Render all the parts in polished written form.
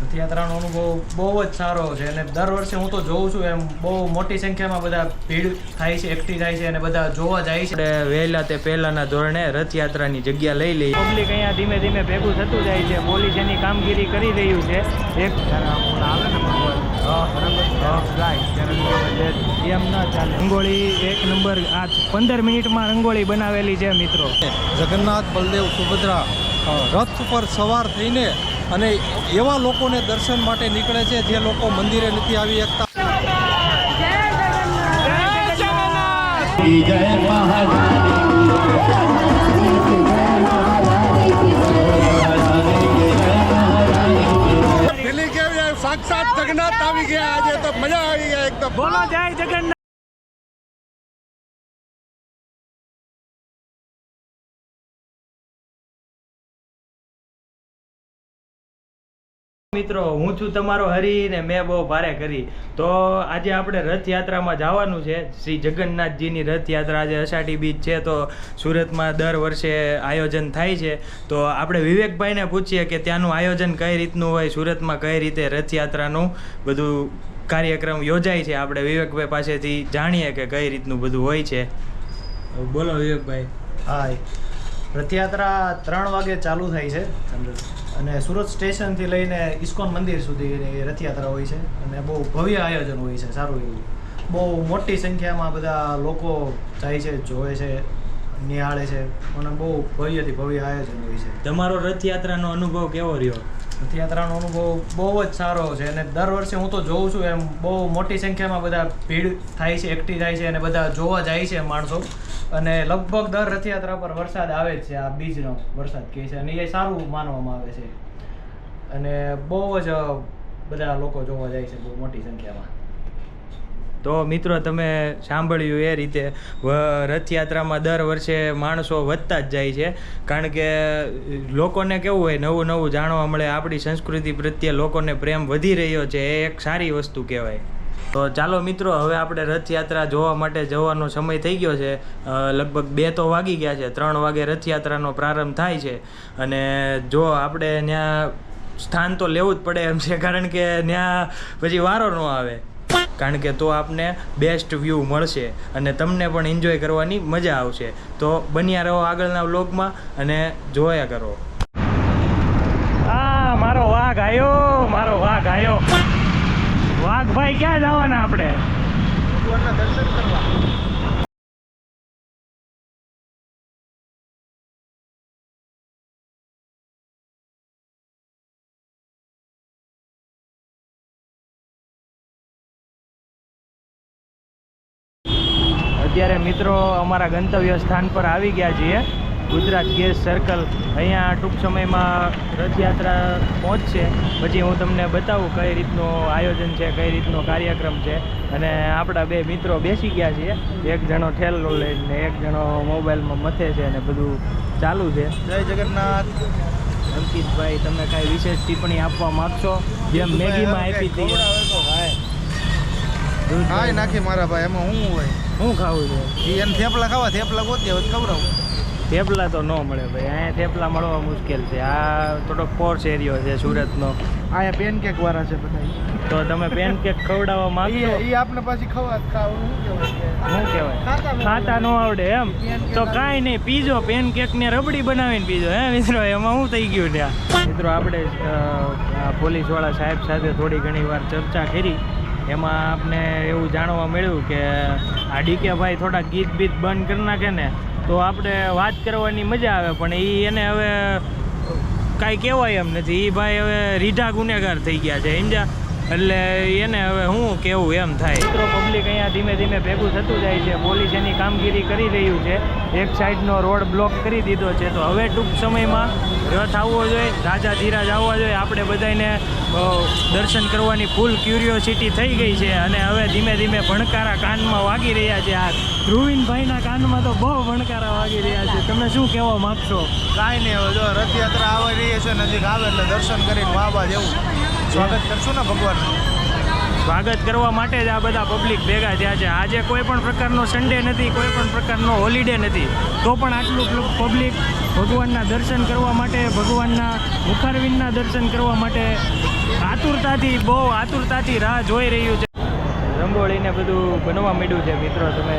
રથયાત્રાનો અનુભવ બહુ જ સારો છે અને દર વર્ષે હું તો જોઉં છું એમ બહુ મોટી સંખ્યામાં બધા ભીડ થાય છે, એકઠી થાય છે અને બધા જોવા જાય છે. આપણે વહેલા તે પહેલાના ધોરણે રથયાત્રાની જગ્યા લઈ લઈએ. પબ્લિક અહીંયા ધીમે ધીમે ભેગું થતું જાય છે. પોલીસ એની કામગીરી કરી રહ્યું છે. એક એમ ના ચાલે. રંગોળી 1 નંબર. આ 15 મિનિટમાં રંગોળી બનાવેલી છે મિત્રો. જગન્નાથ બલદેવ સુભદ્રા રથ ઉપર સવાર થઈને અને એવા લોકોને દર્શન માટે નીકળે છે જે લોકો મંદિરે નથી આવી શકતા. પેલી કેવી સાક્ષાત જગન્નાથ આવી ગયા આજે તો મજા આવી ગયા એકદમ. બોલો જય જગન્નાથ. મિત્રો હું છું તમારો હરી ને મેં બહુ ભારે કરી. તો આજે આપણે રથયાત્રામાં જવાનું છે. શ્રી જગન્નાથજીની રથયાત્રા આજે અષાઢી બીજ છે તો સુરતમાં દર વર્ષે આયોજન થાય છે. તો આપણે વિવેકભાઈને પૂછીએ કે ત્યાંનું આયોજન કઈ રીતનું હોય, સુરતમાં કઈ રીતે રથયાત્રાનું બધું કાર્યક્રમ યોજાય છે. આપણે વિવેકભાઈ પાસેથી જાણીએ કે કઈ રીતનું બધું હોય છે. બોલો વિવેકભાઈ. હા, રથયાત્રા 3 વાગે ચાલુ થાય છે અને સુરત સ્ટેશનથી લઈને ઇસ્કોન મંદિર સુધીની રથયાત્રા હોય છે અને બહુ ભવ્ય આયોજન હોય છે. સારું એવું બહુ મોટી સંખ્યામાં બધા લોકો જાય છે, જોવે છે, નિહાળે છે અને બહુ ભવ્યથી ભવ્ય આયોજન હોય છે. તમારો રથયાત્રાનો અનુભવ કેવો રહ્યો? રથયાત્રાનો અનુભવ બહુ જ સારો છે અને દર વર્ષે હું તો જોઉં છું એમ બહુ મોટી સંખ્યામાં બધા ભીડ થાય છે, એકઠી થાય છે અને બધા જોવા જાય છે માણસો. અને લગભગ દર રથયાત્રા પર વરસાદ આવે જ છે. આ બીજનો વરસાદ કહે છે અને એ સારું માનવામાં આવે છે અને બહુ જ બધા લોકો જોવા જાય છે બહુ મોટી સંખ્યામાં. તો મિત્રો તમે સાંભળ્યું એ રીતે રથયાત્રામાં દર વર્ષે માણસો વધતા જ જાય છે. કારણ કે લોકોને કેવું હોય, નવું નવું જાણવા મળે. આપણી સંસ્કૃતિ પ્રત્યે લોકોને પ્રેમ વધી રહ્યો છે, એ એક સારી વસ્તુ કહેવાય. તો ચાલો મિત્રો, હવે આપણે રથયાત્રા જોવા માટે જવાનો સમય થઈ ગયો છે. લગભગ 2 તો વાગી ગયા છે. 3 વાગે રથયાત્રાનો પ્રારંભ થાય છે અને જો આપણે ત્યાં સ્થાન તો લેવું જ પડે એમ છે, કારણ કે ત્યાં પછી વારો ન આવે. કારણ કે તો આપને બેસ્ટ વ્યૂ મળશે અને તમને પણ એન્જોય કરવાની મજા આવશે. તો બન્યા રહો આગળના વ્લોગમાં અને જોયા કરો. આ મારો વાઘ આવ્યો, મારો વાઘ આવ્યો. વાઘભાઈ ક્યાં જવાના આપણે? દર્શન કરવા. અત્યારે મિત્રો અમારા ગંતવ્ય સ્થાન પર આવી ગયા છીએ, ગુજરાત ગેસ સર્કલ. અહીંયા ટૂંક સમયમાં રથયાત્રા પહોંચશે. પછી હું તમને બતાવું કઈ રીતનું આયોજન છે, કઈ રીતનો કાર્યક્રમ છે. અને આપણા 2 મિત્રો બેસી ગયા છીએ. એક જણો ઠેલો લઈને, એક જણો મોબાઈલમાં મથે છે અને બધું ચાલુ છે. જય જગન્નાથ. અંકિતભાઈ, તમે કાંઈ વિશેષ ટિપ્પણી આપવા માગશો? જેમ મેગીમાં આપી હતી હા નાખી મારા ભાઈ, એમાં હું હોય શું ખાવું છે? એને થેપલા ખાવા, થેપલા ગોતી હોય ખવડાવું. થેપલા તો ન મળે ભાઈ, અહીંયા થેપલા મળવા મુશ્કેલ છે. આ થોડોક પોર્સ એરિયો છે સુરતનો. અહીંયા પેનકેક વાળા છે બધા. તો તમે પેનકેક ખવડાવવા માંગો? એ આપણે પાછી ખાવું શું કહેવાય? ખાતા ન આવડે એમ? તો કાંઈ નહીં, પીજો પેનકેક ને રબડી બનાવીને પીજો. હે મિત્રો, એમાં શું થઈ ગયું ત્યાં? મિત્રો આપણે પોલીસવાળા સાહેબ સાથે થોડી ઘણી વાર ચર્ચા કરી. એમાં આપને એવું જાણવા મળ્યું કે આ ડીકે ભાઈ થોડા ગીત બીત બંધ કરી નાખે ને તો આપણે વાત કરવાની મજા આવે, પણ એને હવે કાંઈ કહેવાય એમ નથી. એ ભાઈ હવે રીઢા ગુનેગાર થઈ ગયા છે સમજ્યા, એટલે એને હવે શું કહેવું એમ થાય. મિત્રો પબ્લિક અહીંયા ધીમે ધીમે ભેગું થતું જાય છે. પોલીસ એની કામગીરી કરી રહ્યું છે. એક સાઈડનો રોડ બ્લોક કરી દીધો છે. તો હવે ટૂંક સમયમાં રથ આવવો જોઈએ, રાજા ધીરાજ આવવા જોઈએ. આપણે બધાને દર્શન કરવાની ફૂલ ક્યુરિયોસિટી થઈ ગઈ છે અને હવે ધીમે ધીમે ભણકારા કાનમાં વાગી રહ્યા છે. આ ધ્રુવીનભાઈના કાનમાં તો બહુ ભણકારા વાગી રહ્યા છે. તમે શું કહેવા માગશો? કાંઈ નહીં, હવે જો રથયાત્રા આવી રહી છે, નજીક આવે એટલે દર્શન કરીને વાવા જેવું સ્વાગત કરશું ને ભગવાન. સ્વાગત કરવા માટે જ આ બધા પબ્લિક ભેગા થયા છે. આજે કોઈ પણ પ્રકારનો સન્ડે નથી, કોઈ પણ પ્રકારનો હોલિડે નથી, તો પણ આટલું પબ્લિક ભગવાનના દર્શન કરવા માટે, ભગવાનના મુખારવિંદના દર્શન કરવા માટે બહુ આતુરતાથી રાહ જોઈ રહ્યું છે. રંગોળીને બધું બનવા માંડ્યું છે મિત્રો, તમે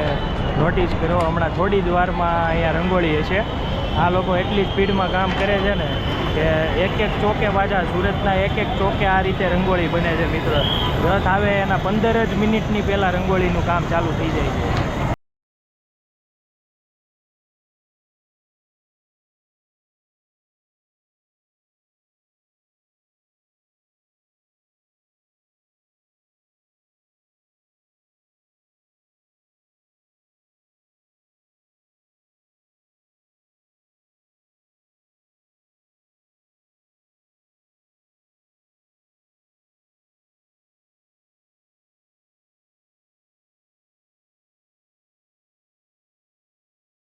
નોટિસ કરો. હમણાં થોડી જ વારમાં અહીંયા રંગોળી હશે. આ લોકો એટલી સ્પીડમાં કામ કરે છે ને કે એક ચોકે પાછા સુરતના એક ચોકે આ રીતે રંગોળી બને છે મિત્રો. રથ આવે એના 15 જ મિનિટની પહેલાં રંગોળીનું કામ ચાલુ થઈ જાય છે.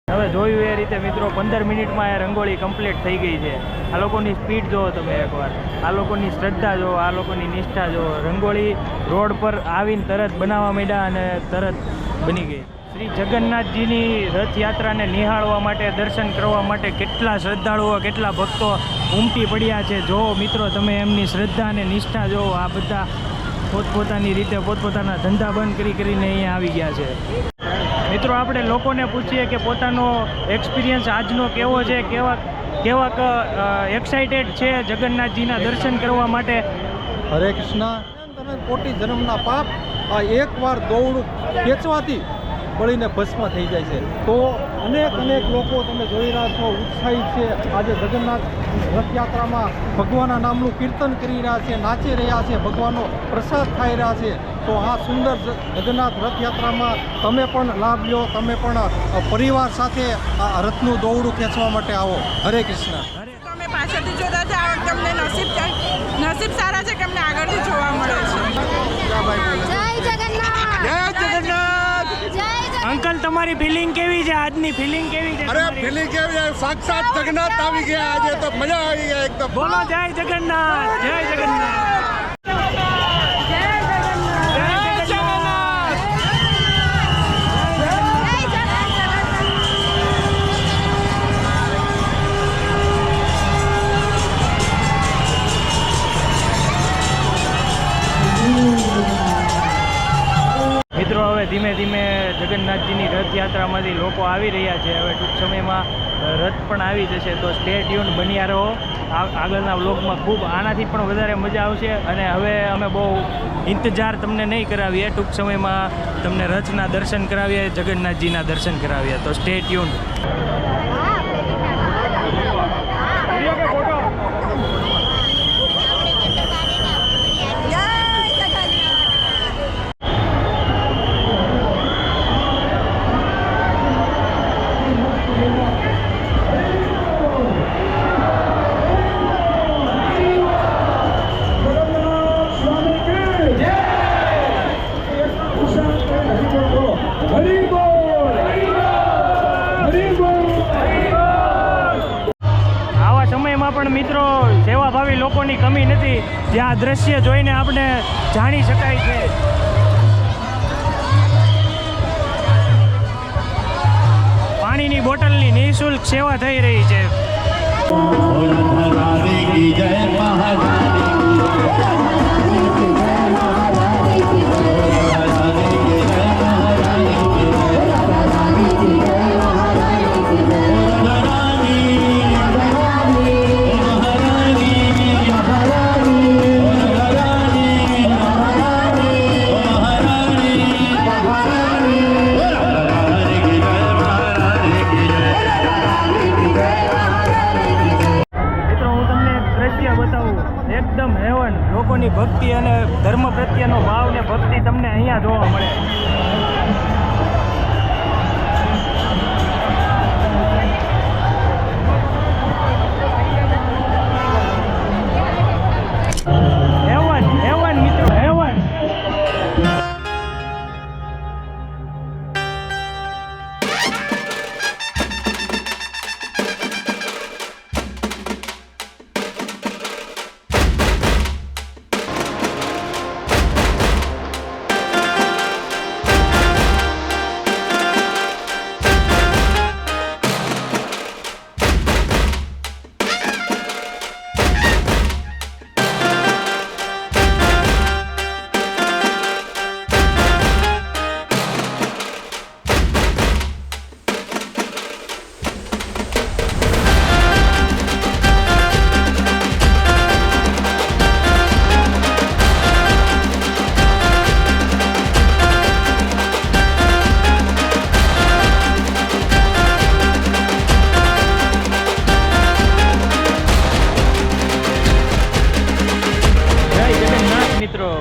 હવે જોયું એ રીતે મિત્રો 15 મિનિટમાં આ રંગોળી કમ્પ્લીટ થઈ ગઈ છે. આ લોકોની સ્પીડ જુઓ તમે એકવાર, આ લોકોની શ્રદ્ધા જુઓ, આ લોકોની નિષ્ઠા જુઓ. રંગોળી રોડ પર આવીને તરત બનાવવા માંડ્યા અને તરત બની ગઈ. શ્રી જગન્નાથજીની રથયાત્રાને નિહાળવા માટે, દર્શન કરવા માટે કેટલા શ્રદ્ધાળુઓ, કેટલા ભક્તો ઉમટી પડ્યા છે. જો મિત્રો તમે એમની શ્રદ્ધા અને નિષ્ઠા જુઓ. આ બધા પોતપોતાની રીતે પોતપોતાના ધંધા બંધ કરીને અહીંયા આવી ગયા છે. મિત્રો આપણે લોકોને પૂછીએ કે પોતાનો એક્સપિરિયન્સ આજનો કેવો છે, કેવાક એક્સાઇટેડ છે જગન્નાથજીના દર્શન કરવા માટે. હરે કૃષ્ણ. તમે કોટી જન્મના પાપ આ એકવાર દોરડું ખેંચવાથી બળીને ભસ્મ થઈ જાય છે. તો અનેક લોકો તમે જોઈ રહ્યા છો ઉત્સાહિત છે. આજે જગન્નાથ રથયાત્રામાં ભગવાનના નામનું કીર્તન કરી રહ્યા છે, નાચી રહ્યા છે, ભગવાનનો પ્રસાદ ખાઈ રહ્યા છે. તો આ સુંદર જગન્નાથ રથયાત્રામાં તમે પણ લાભ લો, તમે પણ પરિવાર સાથે આ રથનું દોરડું ખેંચવા માટે આવો. હરે કૃષ્ણ. અમે પાછળથી જોતા હતા, આ વખતે અમને નસીબ સારા છે કે અમને આગળથી જોવા મળે છે. જય જગન્નાથ. જય જગન્નાથ. અંકલ તમારી ફિલિંગ કેવી છે? આજની ફિલિંગ કેવી છે? અરે ફિલિંગ કેવી છે? સાક્ષાત જગન્નાથ આવી ગયા આજે તો, મજા આવી ગઈ એકદમ. બોલો જય જગન્નાથ, જય જગન્નાથ. મિત્રો હવે ધીમે ધીમે જગન્નાથજીની રથયાત્રામાંથી લોકો આવી રહ્યા છે. હવે ટૂંક સમયમાં રથ પણ આવી જશે. તો સ્ટે ટ્યુન બન્યા રહો. આગળના વ્લોગમાં ખૂબ આનાથી પણ વધારે મજા આવશે. અને હવે અમે બહુ ઇંતજાર તમને નહીં કરાવીએ, ટૂંક સમયમાં તમને રથના દર્શન કરાવીએ, જગન્નાથજીના દર્શન કરાવીએ. તો સ્ટે ટ્યુન. પણ મિત્રો સેવાભાવી લોકોની કમી નથી, જે આ દ્રશ્ય જોઈને આપણે જાણી શકાય છે. પાણીની બોટલની નિઃશુલ્ક સેવા થઈ રહી છે. એકદમ હેવન. લોકોની ભક્તિ અને ધર્મ પ્રત્યેનો ભાવ ને ભક્તિ તમને અહીંયા જોવા મળે. હેવન હેવન મિત્રો, હેવન.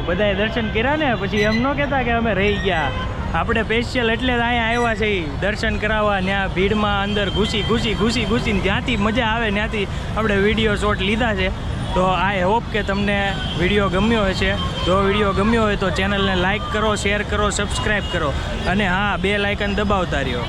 બધાએ દર્શન કર્યા ને પછી એમ ન કહેતા કે અમે રહી ગયા. આપણે સ્પેશિયલ એટલે જ અહીંયા આવ્યા છે દર્શન કરાવવા. ત્યાં ભીડમાં અંદર ઘૂસીને જ્યાંથી મજા આવે ત્યાંથી આપણે વિડીયો શોટ લીધા છે. તો આઈ હોપ કે તમને વિડીયો ગમ્યો હશે. જો વિડીયો ગમ્યો હોય તો ચેનલને લાઇક કરો, શેર કરો, સબસ્ક્રાઈબ કરો અને હા, બેલ આઇકન દબાવતા રહ્યો.